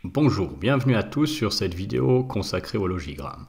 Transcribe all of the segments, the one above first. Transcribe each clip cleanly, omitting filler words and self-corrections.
Bonjour, bienvenue à tous sur cette vidéo consacrée au logigramme.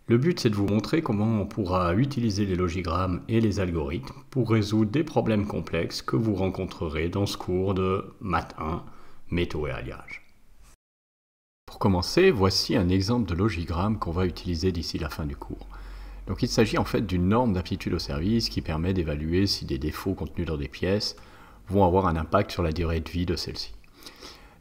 Le but c'est de vous montrer comment on pourra utiliser les logigrammes et les algorithmes pour résoudre des problèmes complexes que vous rencontrerez dans ce cours de Math 1, métaux et alliage. Pour commencer, voici un exemple de logigramme qu'on va utiliser d'ici la fin du cours. Donc il s'agit en fait d'une norme d'aptitude au service qui permet d'évaluer si des défauts contenus dans des pièces vont avoir un impact sur la durée de vie de celle-ci.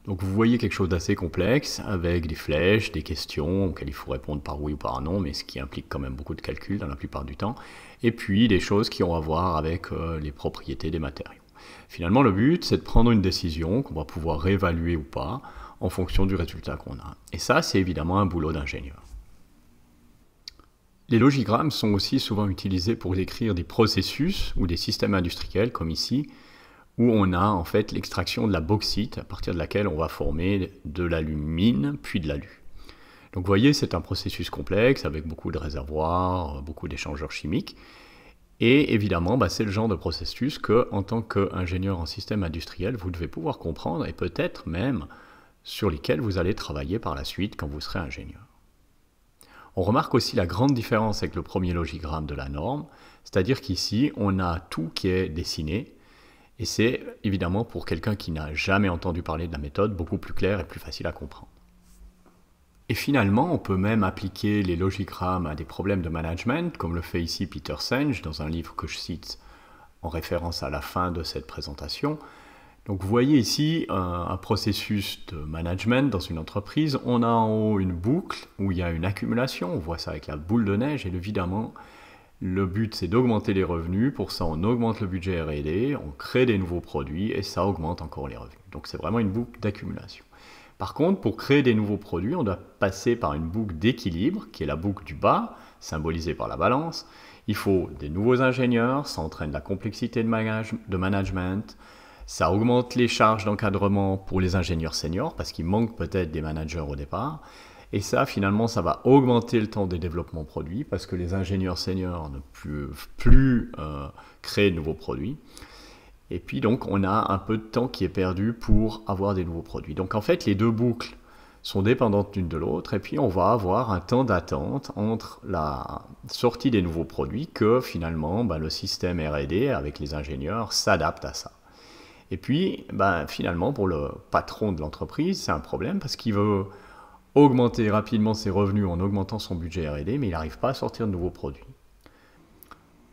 Donc vous voyez quelque chose d'assez complexe, avec des flèches, des questions auxquelles il faut répondre par oui ou par non, mais ce qui implique quand même beaucoup de calculs dans la plupart du temps, et puis des choses qui ont à voir avec les propriétés des matériaux. Finalement, le but, c'est de prendre une décision qu'on va pouvoir réévaluer ou pas, en fonction du résultat qu'on a. Et ça, c'est évidemment un boulot d'ingénieur. Les logigrammes sont aussi souvent utilisés pour décrire des processus ou des systèmes industriels, comme ici, où on a en fait l'extraction de la bauxite, à partir de laquelle on va former de l'alumine, puis de l'alu. Donc vous voyez, c'est un processus complexe, avec beaucoup de réservoirs, beaucoup d'échangeurs chimiques, et évidemment, c'est le genre de processus que, en tant qu'ingénieur en système industriel, vous devez pouvoir comprendre, et peut-être même sur lesquels vous allez travailler par la suite quand vous serez ingénieur. On remarque aussi la grande différence avec le premier logigramme de la norme, c'est-à-dire qu'ici, on a tout qui est dessiné, et c'est évidemment pour quelqu'un qui n'a jamais entendu parler de la méthode beaucoup plus clair et plus facile à comprendre. Et finalement, on peut même appliquer les logigrammes à des problèmes de management, comme le fait ici Peter Senge dans un livre que je cite en référence à la fin de cette présentation. Donc vous voyez ici un processus de management dans une entreprise. On a en haut une boucle où il y a une accumulation, on voit ça avec la boule de neige, et évidemment, le but, c'est d'augmenter les revenus. Pour ça, on augmente le budget R&D, on crée des nouveaux produits et ça augmente encore les revenus. Donc, c'est vraiment une boucle d'accumulation. Par contre, pour créer des nouveaux produits, on doit passer par une boucle d'équilibre, qui est la boucle du bas, symbolisée par la balance. Il faut des nouveaux ingénieurs, ça entraîne la complexité de management, ça augmente les charges d'encadrement pour les ingénieurs seniors, parce qu'il manque peut-être des managers au départ. Et ça, finalement, ça va augmenter le temps des développements produits parce que les ingénieurs seniors ne peuvent plus créer de nouveaux produits. Et puis, donc, on a un peu de temps qui est perdu pour avoir des nouveaux produits. Donc, en fait, les deux boucles sont dépendantes l'une de l'autre. Et puis, on va avoir un temps d'attente entre la sortie des nouveaux produits que, finalement, le système R&D, avec les ingénieurs, s'adapte à ça. Et puis, finalement, pour le patron de l'entreprise, c'est un problème parce qu'il veut augmenter rapidement ses revenus en augmentant son budget R&D, mais il n'arrive pas à sortir de nouveaux produits.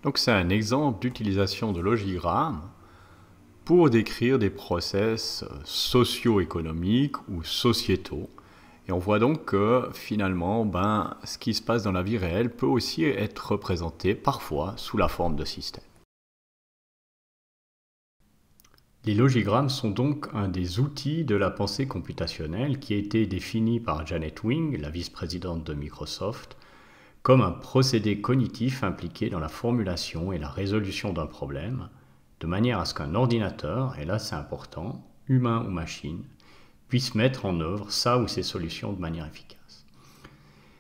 Donc c'est un exemple d'utilisation de logigrammes pour décrire des process socio-économiques ou sociétaux. Et on voit donc que finalement, ce qui se passe dans la vie réelle peut aussi être représenté parfois sous la forme de systèmes. Les logigrammes sont donc un des outils de la pensée computationnelle qui a été défini par Janet Wing, la vice-présidente de Microsoft, comme un procédé cognitif impliqué dans la formulation et la résolution d'un problème, de manière à ce qu'un ordinateur, et là c'est important, humain ou machine, puisse mettre en œuvre sa ou ses solutions de manière efficace.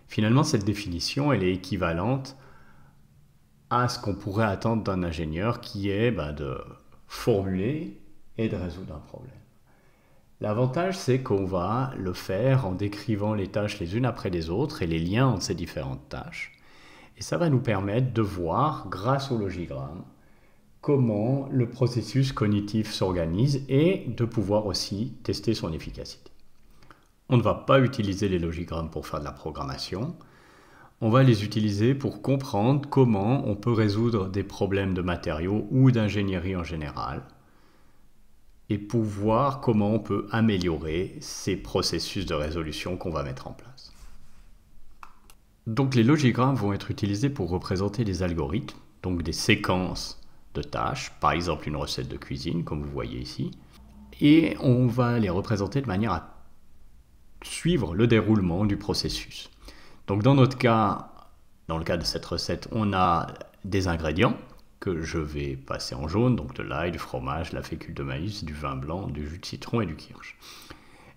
Finalement, cette définition, elle est équivalente à ce qu'on pourrait attendre d'un ingénieur qui est de formuler et de résoudre un problème. L'avantage, c'est qu'on va le faire en décrivant les tâches les unes après les autres et les liens entre ces différentes tâches. Et ça va nous permettre de voir, grâce au logigramme, comment le processus cognitif s'organise et de pouvoir aussi tester son efficacité. On ne va pas utiliser les logigrammes pour faire de la programmation. On va les utiliser pour comprendre comment on peut résoudre des problèmes de matériaux ou d'ingénierie en général, et pour voir comment on peut améliorer ces processus de résolution qu'on va mettre en place. Donc les logigrammes vont être utilisés pour représenter des algorithmes, donc des séquences de tâches, par exemple une recette de cuisine, comme vous voyez ici, et on va les représenter de manière à suivre le déroulement du processus. Donc dans notre cas, dans le cas de cette recette, on a des ingrédients que je vais passer en jaune, donc de l'ail, du fromage, de la fécule de maïs, du vin blanc, du jus de citron et du kirsch.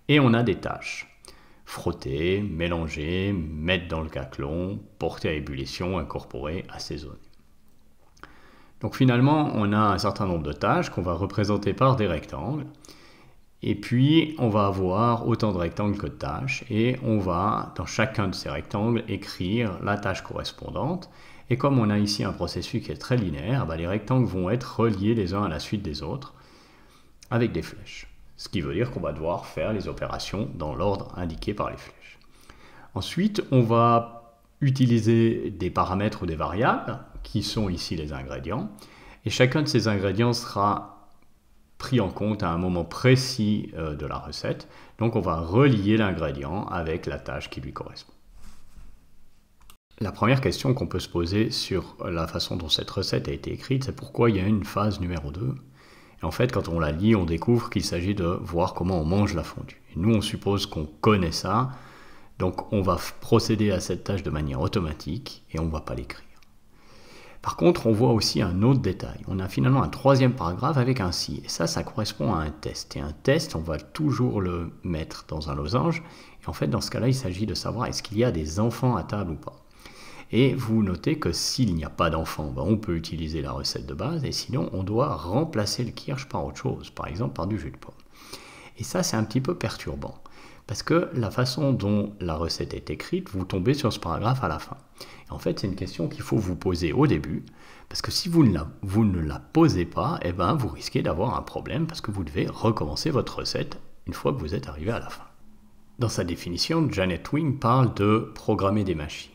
Et on a des tâches. Frotter, mélanger, mettre dans le caclon, porter à ébullition, incorporer, assaisonner. Donc finalement, on a un certain nombre de tâches qu'on va représenter par des rectangles. Et puis, on va avoir autant de rectangles que de tâches. Et on va, dans chacun de ces rectangles, écrire la tâche correspondante. Et comme on a ici un processus qui est très linéaire, les rectangles vont être reliés les uns à la suite des autres avec des flèches. Ce qui veut dire qu'on va devoir faire les opérations dans l'ordre indiqué par les flèches. Ensuite, on va utiliser des paramètres ou des variables, qui sont ici les ingrédients. Et chacun de ces ingrédients sera pris en compte à un moment précis de la recette. Donc on va relier l'ingrédient avec la tâche qui lui correspond. La première question qu'on peut se poser sur la façon dont cette recette a été écrite, c'est pourquoi il y a une phase numéro 2. Et en fait, quand on la lit, on découvre qu'il s'agit de voir comment on mange la fondue. Et nous, on suppose qu'on connaît ça, donc on va procéder à cette tâche de manière automatique et on ne va pas l'écrire. Par contre, on voit aussi un autre détail. On a finalement un troisième paragraphe avec un si. Et ça correspond à un test. Et un test, on va toujours le mettre dans un losange. Et en fait, dans ce cas-là, il s'agit de savoir est-ce qu'il y a des enfants à table ou pas. Et vous notez que s'il n'y a pas d'enfants, on peut utiliser la recette de base, et sinon on doit remplacer le kirsch par autre chose, par exemple par du jus de pomme. Et ça, c'est un petit peu perturbant, parce que la façon dont la recette est écrite, vous tombez sur ce paragraphe à la fin. Et en fait, c'est une question qu'il faut vous poser au début, parce que si vous ne la posez pas, vous risquez d'avoir un problème, parce que vous devez recommencer votre recette une fois que vous êtes arrivé à la fin. Dans sa définition, Janet Wing parle de programmer des machines.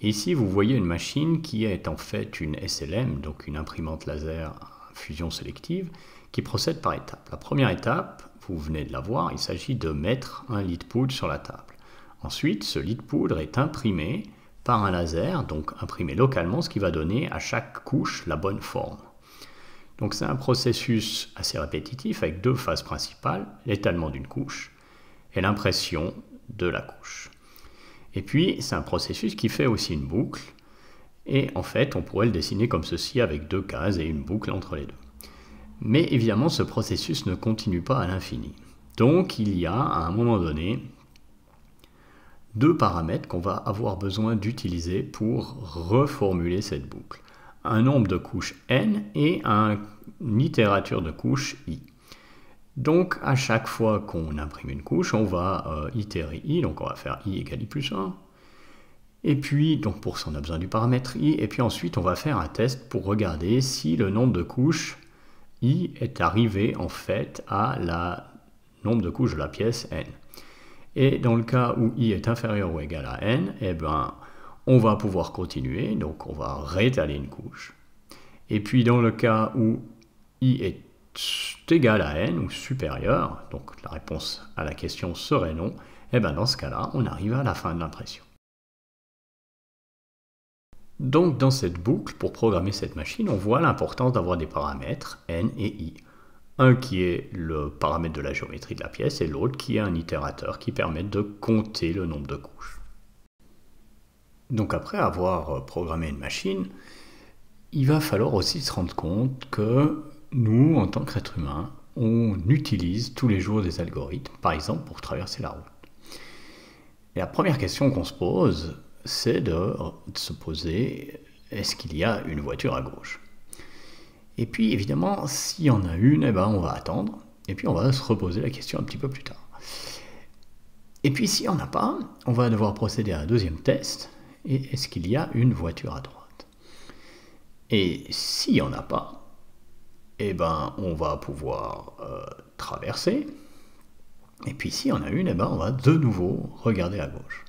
Et ici, vous voyez une machine qui est en fait une SLM, donc une imprimante laser à fusion sélective, qui procède par étapes. La première étape, vous venez de la voir, il s'agit de mettre un lit de poudre sur la table. Ensuite, ce lit de poudre est imprimé par un laser, donc imprimé localement, ce qui va donner à chaque couche la bonne forme. Donc c'est un processus assez répétitif avec deux phases principales, l'étalement d'une couche et l'impression de la couche. Et puis, c'est un processus qui fait aussi une boucle. Et en fait, on pourrait le dessiner comme ceci avec deux cases et une boucle entre les deux. Mais évidemment, ce processus ne continue pas à l'infini. Donc, il y a, à un moment donné, deux paramètres qu'on va avoir besoin d'utiliser pour reformuler cette boucle. Un nombre de couches n et une itérature de couches i. Donc, à chaque fois qu'on imprime une couche, on va itérer i, donc on va faire i égale i plus 1. Et puis, donc pour ça, on a besoin du paramètre i, et puis ensuite, on va faire un test pour regarder si le nombre de couches i est arrivé en fait à la nombre de couches de la pièce n. Et dans le cas où i est inférieur ou égal à n, on va pouvoir continuer, donc on va réétaler une couche. Et puis dans le cas où i est égal à n ou supérieur, donc la réponse à la question serait non, dans ce cas-là, on arrive à la fin de l'impression. Donc dans cette boucle, pour programmer cette machine, on voit l'importance d'avoir des paramètres n et i. Un qui est le paramètre de la géométrie de la pièce et l'autre qui est un itérateur qui permet de compter le nombre de couches. Donc après avoir programmé une machine, il va falloir aussi se rendre compte que nous, en tant qu'êtres humains, on utilise tous les jours des algorithmes, par exemple pour traverser la route. Et la première question qu'on se pose, c'est de se poser, est-ce qu'il y a une voiture à gauche? Et puis évidemment, s'il y en a une, on va attendre, et puis on va se reposer la question un petit peu plus tard. Et puis s'il n'y en a pas, on va devoir procéder à un deuxième test, et est-ce qu'il y a une voiture à droite? Et s'il n'y en a pas, on va pouvoir traverser. Et puis s'il y en a une, on va de nouveau regarder à gauche.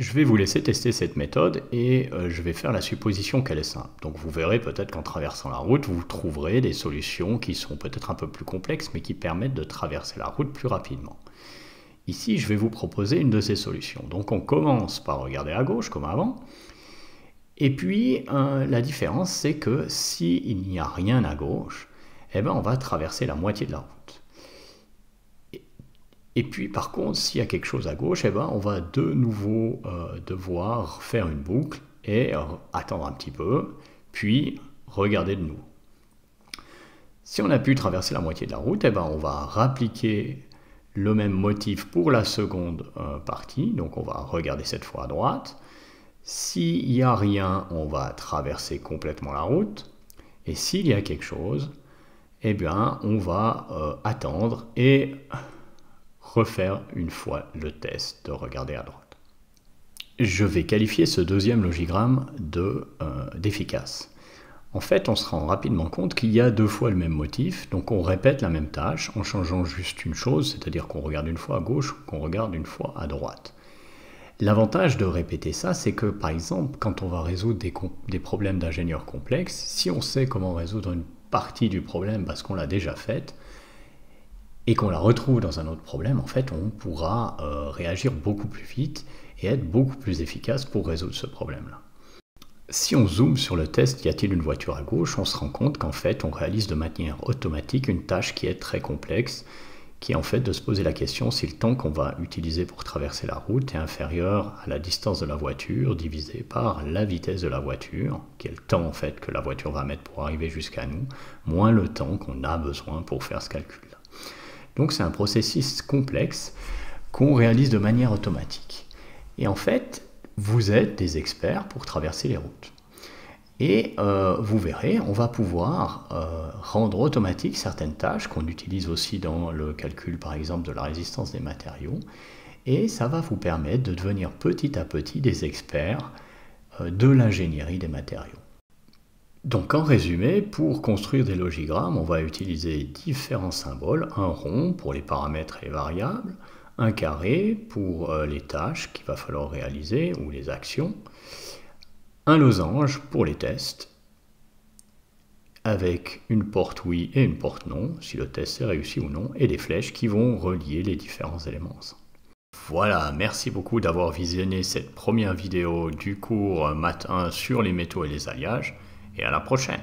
Je vais vous laisser tester cette méthode et je vais faire la supposition qu'elle est simple. Donc vous verrez peut-être qu'en traversant la route, vous trouverez des solutions qui sont peut-être un peu plus complexes, mais qui permettent de traverser la route plus rapidement. Ici, je vais vous proposer une de ces solutions. Donc on commence par regarder à gauche, comme avant. Et puis, la différence, c'est que s'il n'y a rien à gauche, on va traverser la moitié de la route. Et puis, par contre, s'il y a quelque chose à gauche, on va de nouveau devoir faire une boucle et attendre un petit peu, puis regarder de nouveau. Si on a pu traverser la moitié de la route, on va rappliquer le même motif pour la seconde partie. Donc, on va regarder cette fois à droite. S'il n'y a rien, on va traverser complètement la route. Et s'il y a quelque chose, eh bien, on va attendre et refaire une fois le test de regarder à droite. Je vais qualifier ce deuxième logigramme d'efficace. En fait, on se rend rapidement compte qu'il y a 2 fois le même motif, donc on répète la même tâche en changeant juste une chose, c'est-à-dire qu'on regarde une fois à gauche ou qu'on regarde une fois à droite. L'avantage de répéter ça, c'est que par exemple, quand on va résoudre des problèmes d'ingénieurs complexes, si on sait comment résoudre une partie du problème parce qu'on l'a déjà faite, et qu'on la retrouve dans un autre problème, en fait, on pourra réagir beaucoup plus vite et être beaucoup plus efficace pour résoudre ce problème-là. Si on zoome sur le test « Y a-t-il une voiture à gauche ?», on se rend compte qu'en fait, on réalise de manière automatique une tâche qui est très complexe, qui est en fait de se poser la question si le temps qu'on va utiliser pour traverser la route est inférieur à la distance de la voiture divisé par la vitesse de la voiture, qui est le temps en fait que la voiture va mettre pour arriver jusqu'à nous, moins le temps qu'on a besoin pour faire ce calcul-là. Donc c'est un processus complexe qu'on réalise de manière automatique. Et en fait, vous êtes des experts pour traverser les routes. Et vous verrez, on va pouvoir rendre automatique certaines tâches qu'on utilise aussi dans le calcul, par exemple, de la résistance des matériaux. Et ça va vous permettre de devenir petit à petit des experts de l'ingénierie des matériaux. Donc en résumé, pour construire des logigrammes, on va utiliser différents symboles. Un rond pour les paramètres et les variables, un carré pour les tâches qu'il va falloir réaliser ou les actions, un losange pour les tests, avec une porte oui et une porte non, si le test est réussi ou non, et des flèches qui vont relier les différents éléments ensemble. Voilà, merci beaucoup d'avoir visionné cette première vidéo du cours Math 1 sur les métaux et les alliages, et à la prochaine.